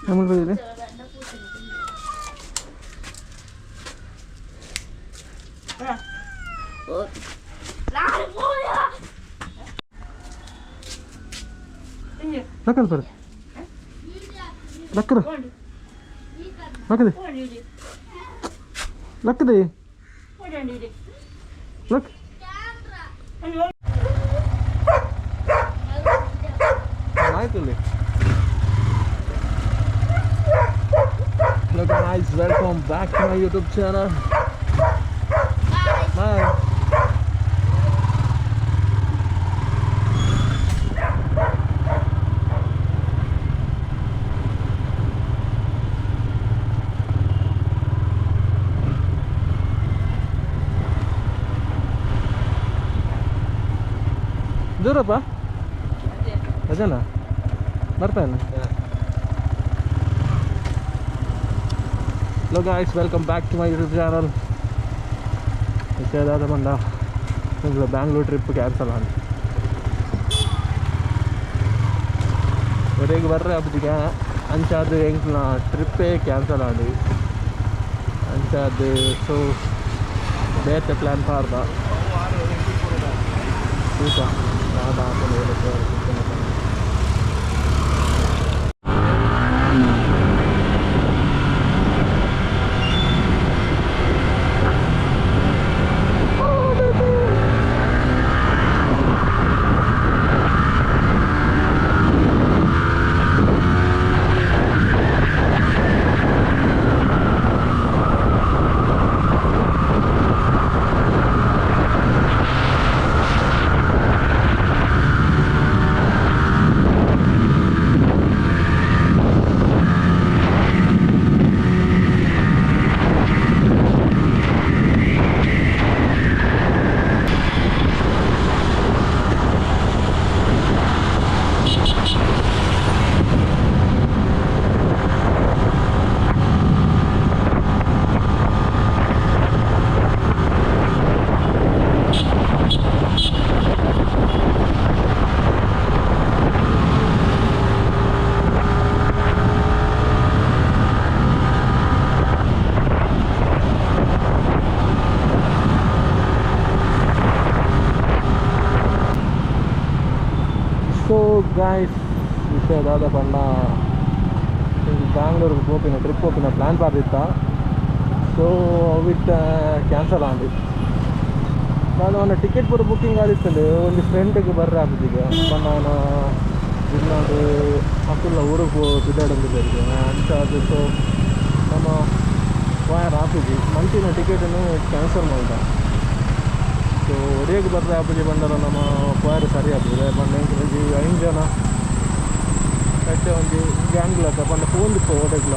നമ്മൾ പോയില്ലേ لكن فرد لكن لكن لكن لك Hello guys, welcome back to my YouTube channel. Bye. ದೂರಪ್ಪ ಅದೇನಾ ಬರ್ತಾನೆ Hello guys, welcome back to my YouTube channel. ವಿಷಯದಾದ ಬಂದ ನಿಮಗೆ Bangalore trip cancel ಆಗಿ ಒರೆಗೆ ಬರ್ರೆ ಹಬ್ಬದಿಗೆ ಅಂಚಾದ ಎಂಕ್ಲ ಟ್ರಿಪ್ಪೇ cancel ಆಗಿ ಅಂಚಾದ ಸೊ ಬೇರೆ ಪ್ಲ್ಯಾನ್ ಪಾರ್ದ ಊಟ ನಾದ ಹಾಕೊಂಡು ಹೇಳುತ್ತೆ ಸೊ ಗಾಯ್ಸ್ ವಿಷಯದಾದ ಪಂಡ ಬ್ಯಾಂಗ್ಳೂರಿಗೆ ಹೋಪಿನ ಟ್ರಿಪ್ ಹೋಪಿನ ಪ್ಲ್ಯಾನ್ ಪಾರ್ದಿತ್ತ ಸೊ ವಿತ್ ಕ್ಯಾನ್ಸಲ್ ಆಗಿ ನಾನು ಒಂದು ಟಿಕೆಟ್ ಪೂರ ಬುಕ್ಕಿಂಗ್ ಆದಿತ್ತಂದು ಒಂದು ಫ್ರೆಂಡಿಗೆ ಬರ್ರೆ ಆಗ್ಬಿಟ್ಟಿಗೆ ನಾನು ಇನ್ನೊಂದು ಮಕ್ಕಳ ಊರಿಗೆ ಬಿದ್ದಾಡಂದಿದ್ದೆ ಅಂತ ಅದು ಸೊ ನಮ್ಮ ವಾಯರ್ ಹಾಕಿದ್ವಿ ಮಂತಿನ ಟಿಕೆಟನ್ನು ಕ್ಯಾನ್ಸಲ್ ಮಾಡಿದ ಸೊ ಒಡೆಗೆ ಬರ್ರೆ ಆಪುಜಿ ಬಂದರೆ ನಮ್ಮ ವಾಯರ್ ಸರಿ ಆಗ್ತದೆ ಬಂದು ಐದು ಜನ ಕಟ್ಟೆ ಒಂದು ಗ್ಯಾಂಗ್ಲಕ್ಕ ಬಂದ ಫೋನ್ ಇತ್ತು ಒಡೆಗ್ಲ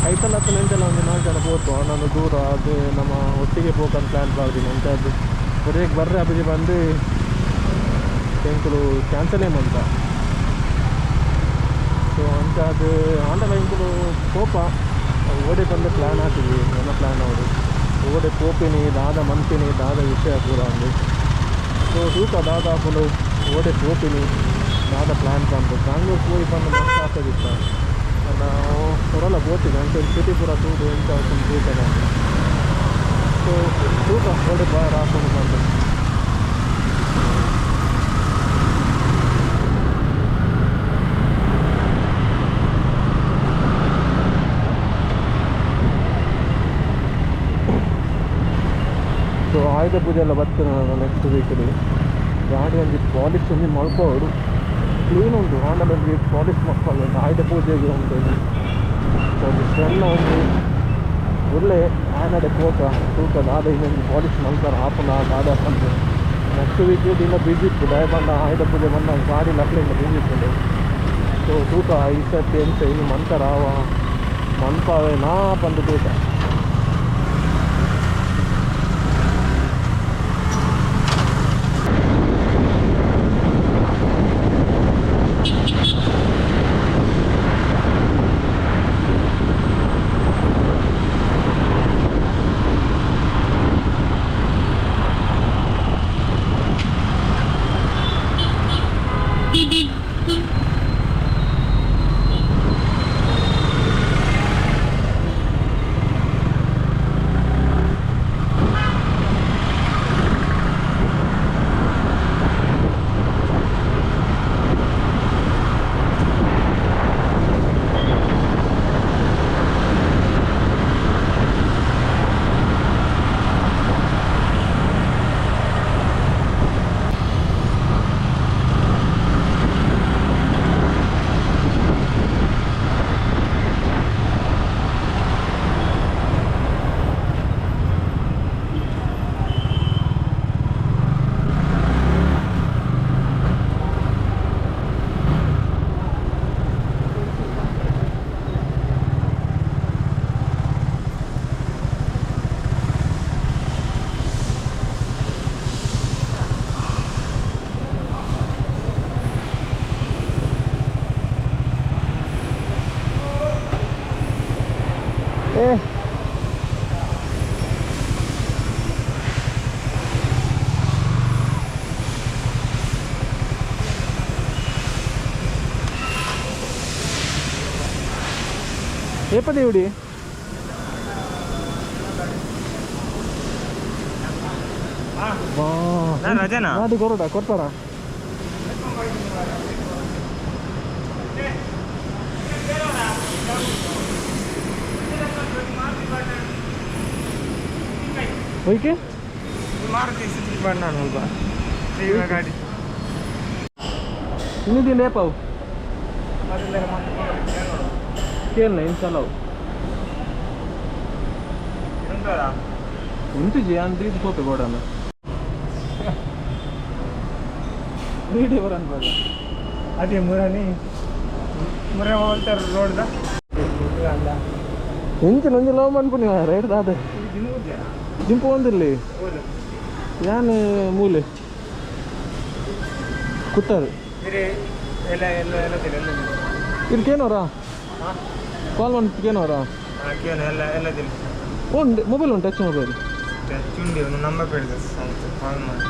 ಐತಲ್ಲ ಹತ್ತು ನೆಂಟೆಲ್ಲ ಒಂದು 4 ಜನ ಹೋತು ನಾನು ದೂರ ಅದು ನಮ್ಮ ಒಟ್ಟಿಗೆ ಹೋಗಂತ ಪ್ಲ್ಯಾನ್ ಮಾಡ್ತೀನಿ ಅಂತ ಅದು ಒಡೆಗೆ ಬರ್ರೆ ಆಪುಜಿ ಬಂದು ಎಂಕಲು ಕ್ಯಾನ್ಸಲೇ ಮಾಡ್ದ ಸೊ ಅಂತ ಅದು ಆಂಡಲ ಎಂಕಲು ಕೋಪ ಓಡೆ ಬಂದು ಪ್ಲ್ಯಾನ್ ಹಾಕಿದ್ವಿ ನನ್ನ ಪ್ಲ್ಯಾನ್ ಅವರು ಓಡೆ ಕೋಪಿನಿ ದಾದ ಮಂತಿನಿ ದಾದ ವಿಷಯ ಪೂರ ಅಂದು ಸೊ ತೂಕ ದಾದ ಹಾಕೊಂಡು ಓಡೆ ಕೋಪಿನಿ ದಾದ ಪ್ಲ್ಯಾನ್ ಬಂದು ಬ್ಯಾಂಗ್ಳೂರ್ ಹೋಗಿ ಬಂದು ಮಸ್ತ್ ಆಗ್ತದಿತ್ತು ನಾವು ಹೊರಲ್ಲ ಬೋತಿದ್ದೆ ಅಂತ ಸಿಟಿ ಪೂರ ತೂದು ಎಂತ ಒಂದು ತೂಕದ ಸೊ ತೂಕ ಓಡೆ ಬಾಯರ್ ಹಾಕೊಂಡು ಬಂದು ಸೊ ಆಯುಧ ಪೂಜೆ ಎಲ್ಲ ಬರ್ತೀನಿ ನಾನು ನೆಕ್ಸ್ಟ್ ವೀಕಲ್ಲಿ ಗಾಡಿ ಒಂದು ಪಾಲಿಶ್ ಒಂದು ಮಲ್ಕೋರು ಕ್ಲೀನ್ ಉಂಟು ಹಾಂಡಲ್ಲಿ ಪಾಲಿಶ್ ಮಕ್ಕಳು ಆಯುಧ ಪೂಜೆಗೆ ಉಂಟು ಸೊ ಅದು ಸ್ಮೆಲ್ಲ ಒಂದು ಒಳ್ಳೆ ಆನಡೆ ಕೋಟ ತೂಕದ ಆದ ಇನ್ನೊಂದು ಪಾಲಿಶ್ ಮಲ್ತಾರೆ ಹಾಪನ ಗಾಡಿ ಹಾಕೊಂಡು ನೆಕ್ಸ್ಟ್ ವೀಕ್ ದಿನ ಬಿಜಿ ಇತ್ತು ದಯ ಬಂದ ಆಯುಧ ಪೂಜೆ ಬಂದ ಗಾಡಿ ಲಕ್ಲಿಂದ ಬಿಜಿ ಇತ್ತು ಸೊ ತೂಕ ಈ ಸರ್ತಿ ಎಂತ ಇನ್ನು ಮಂತರ ಮನ್ಪಾವೆ ನಾ ಬಂದು ತೂಕ ಏಪದೇ ಹುಡಿ ರಜನಾ ಅದು ಕೊರೋಡ ಕೊಡ್ತಾರ ಓಕೆ ಮಾರುತಿ ಸುಜುಕಿ ಬಣ್ಣ ಸ್ವಲ್ಪ ಗಾಡಿ ಇನ್ನಿದ್ದೀನಿ ಏಪಾವು ಕೇಳಲ್ಲ ಇನ್ಸಲ್ಲವು ಇಂಟು ಜಿ ಅಂತ ಇದು ಹೋಪೆ ಗೋಡನ ರೀಡಿ ಬರನ್ಬಾರ ಅದೇ ಮುರನಿ ಮುರ ಹೋಗ್ತಾರೆ ರೋಡ್ದ ಎಂಚಿನ ಒಂಜಿ ಲವ್ ಮನ್ಪು ನೀವು ರೈಟ್ ದಾದ ದಿಂಪು ಒಂದಿರ್ಲಿ ಯಾನ್ ಮೂಲೆ ಕುತ್ತದು ಇದಕ್ಕೇನೋರಾ ಕಾಲ್ ಮಾಡ್ತಿಕ್ಕೇನೋರಾ ಉಂಟು ಮೊಬೈಲ್ ಉಂಟು ಟಚ್ ಮೊಬೈಲ್ ಚುಂಡಿ ಒಂದು ನಂಬರ್ ಬೇಡ ಕಾಲ್ ಮಾಡಿ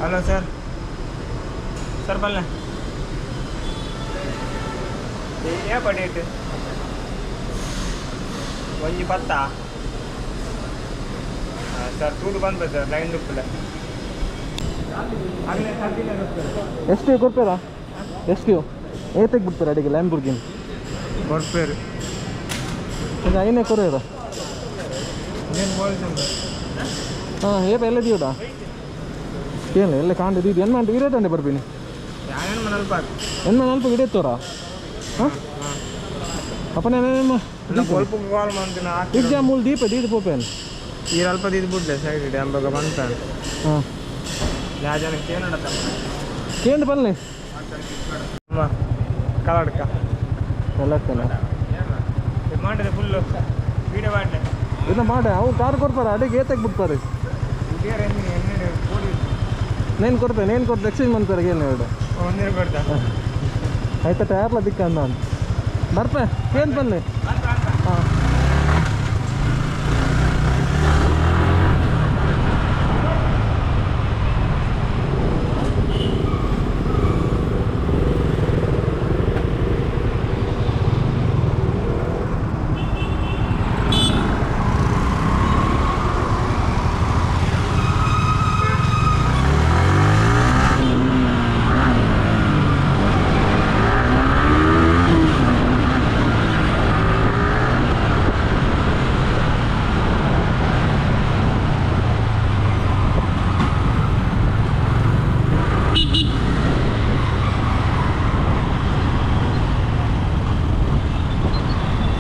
ಹಲೋ ಸರ್ ಸರ್ ಬಲ್ಲ ಏಪ ಡೇಟ್ ಒಂಜಿ ಪತ್ತ ಸರ್ ತೂಡು ಬಂದ ಸರ್ ಲೈನ್ ದುಪ್ಪಲ ಎಷ್ಟು ಕೊಡ್ತೀರಾ ಎಷ್ಟು ಏತಕ್ಕೆ ಬಿಡ್ತಾರೆ ಅಡಿಗೆ ಲ್ಯಾಂಬುರ್ಗಿನ್ ಕೊಡ್ಪೇರು ಈಗ ಐನೇ ಕೊರೇರ ಏನು ಬೋಲ್ಸ್ ಹಾಂ ಏಪ ಎಲ್ಲ ದೀವಡ ಏನು ಎಲ್ಲ ಕಾಂಡಿದ್ದು ಇದು ಏನು ಮಾಡಿ ಇರೇಟಂಡೆ ಬರ್ಬೀನಿ ಯಾನೇನು ಮನಲ್ಪ ಎನ್ನ ನಲ್ಪ ಇಡೇತ್ತೋರಾ ಹಾಂ ಅಪ್ಪನೇನೇನು ಸ್ವಲ್ಪ ಕಾಲ್ ಮಾಡ್ತೀನಿ ಈಗ ಮೂಲ ದೀಪ ದೀದ ಪೋಪೇನು ಈ ಅಲ್ಪ ಇದು ಬಿಡ್ಲೆ ಸೈಡ್ ಇದೆ ಅಂಬಾಗ ಬಂತ ಹಾಂ ಯಾವ ಜನಕ್ಕೆ ಏನು ನಡತ್ತ ಕೇಂದ್ರ ಬನ್ನಿ ಕಲಾಡ್ಕ ಎಲ್ಲ ಮಾಡಿದೆ ಫುಲ್ಲು ವೀಡಿಯೋ ಮಾಡಲೆ ಇದನ್ನ ಮಾಡಿ ಅವು ಕಾರ್ ಕೊಡ್ತಾರೆ ಅಡಿಗೆ ಏತಕ್ಕೆ ಬಿಡ್ತಾರೆ ನೇನು ಕೊಡ್ತೇನೆ ಎಕ್ಸ್ಚೇಂಜ್ ಮಾಡ್ತಾರೆ ಏನು ಹೇಳು ಒಂದಿನ ಕೊಡ್ತಾ ಆಯ್ತಾ ಟಯರ್ಲ ದಿಕ್ಕ ನಾನು ಬರ್ತೆ ಏನು ಬನ್ನಿ ಹಾಂ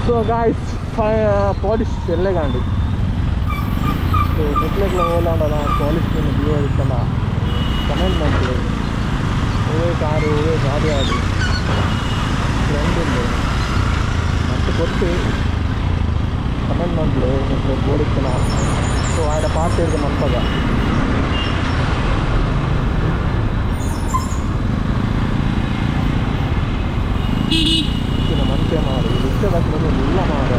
సో గాయస్ పోలీస్ వెళ్ళేగాండి సో నెట్లెట్లో పోలాడాల పోలీస్ వ్యూ ఇస్తున్నా కమెంట్ మంచి కారు గాడి ఆడి ఫ్రెండ్ ఉంది మంచి కొట్టి కమెంట్ మంత్లో ఇప్పుడు ఓడిస్తున్నా సో ఆయన పార్టీ ఇருக்கு మంతగా ಮಂಚೆ ಮಾಡಿ ಇಷ್ಟದಕ್ಕೆ ಇಲ್ಲ ಮಾಡ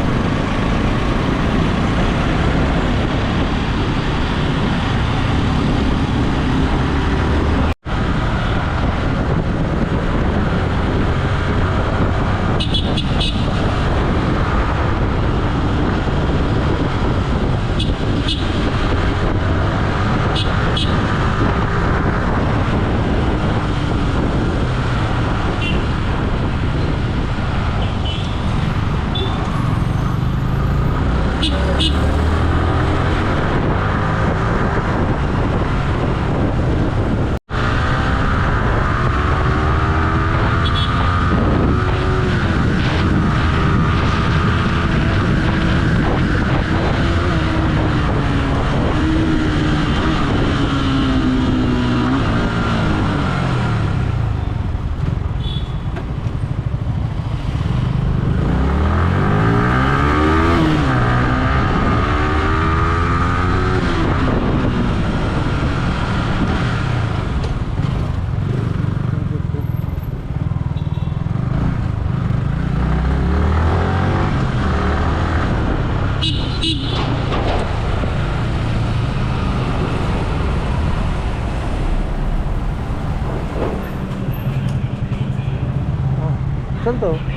चलतो